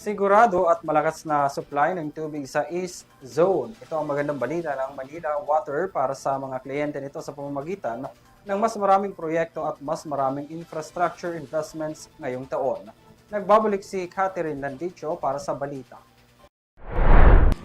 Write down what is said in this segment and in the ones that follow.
Sigurado at malakas na supply ng tubig sa East Zone. Ito ang magandang balita ng Manila Water para sa mga kliyente nito sa pamamagitan ng mas maraming proyekto at mas maraming infrastructure investments ngayong taon. Nagbabalik si Catherine Landicho para sa balita.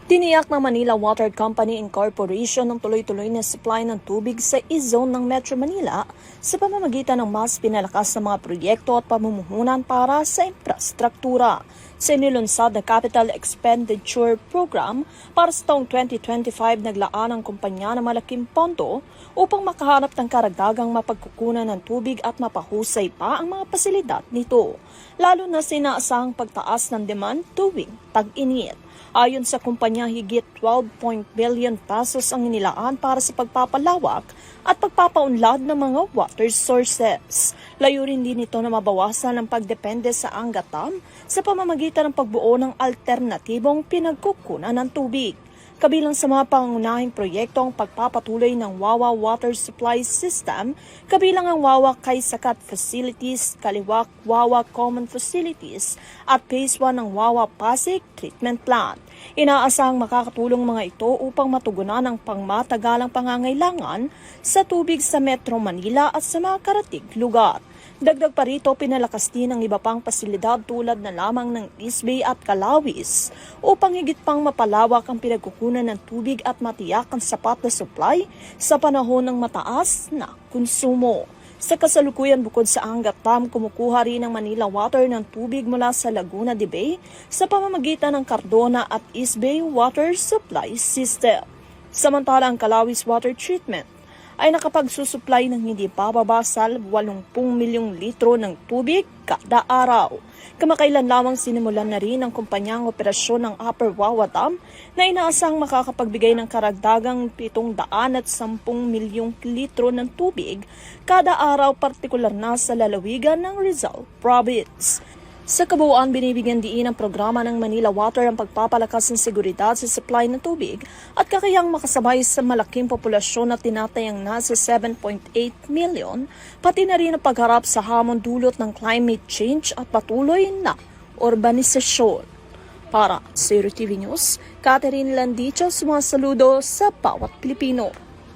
Tiniyak ng Manila Water Company Incorporation ang tuloy-tuloy na supply ng tubig sa East Zone ng Metro Manila sa pamamagitan ng mas pinalakas na mga proyekto at pamumuhunan para sa infrastruktura. Sa inilunsad na Capital Expenditure Program para sa taong 2025, naglaan ang kumpanya ng malaking pondo upang makahanap ng karagdagang mapagkukunan ng tubig at mapahusay pa ang mga pasilidad nito, lalo na sa inaasahang pagtaas ng demand tuwing tag-init. Ayon sa kumpanya, higit 12 billion pesos ang inilaan para sa pagpapalawak at pagpapaunlad ng mga water sources. Layunin din ito na mabawasan ang pagdepende sa anggatam sa pamamagitan ng pagbuo ng alternatibong pinagkukunan ng tubig. Kabilang sa mga pangunahing proyekto ang pagpapatuloy ng Wawa Water Supply System, kabilang ang Wawa Kaysakat Facilities, Kaliwak Wawa Common Facilities at Phase 1 ng Wawa Pasig Treatment Plant. Inaasahang makakatulong mga ito upang matugunan ang pangmatagalang pangangailangan sa tubig sa Metro Manila at sa mga karatig lugar. Dagdag pa rito, pinalakas din ang iba pang pasilidad tulad na lamang ng East Bay at Calawis upang higit pang mapalawak ang pinagkukunan ng tubig at matiyak ang sapat na supply sa panahon ng mataas na konsumo. Sa kasalukuyan, bukod sa anggatam, kumukuha rin ng Manila Water ng tubig mula sa Laguna de Bay sa pamamagitan ng Cardona at East Bay Water Supply System. Samantala, ang Calawis Water Treatment ay nakapagsusupply ng hindi bababa sa 80 milyong litro ng tubig kada araw. Kamakailan lamang sinimulan na rin ang kumpanyang operasyon ng Upper Wawa Dam na inaasang makakapagbigay ng karagdagang 710 milyong litro ng tubig kada araw, partikular na sa lalawigan ng Rizal Province. Sa kabuuan, binibigyan diin ng programa ng Manila Water ang pagpapalakas ng seguridad sa supply ng tubig at kakayang makasabay sa malaking populasyon na tinatayang nasa 7.8 million, pati na rin ang pagharap sa hamon dulot ng climate change at patuloy na urbanisasyon. Para sa Zero TV News, Catherine Landicho, sumasaludo sa bawat Pilipino.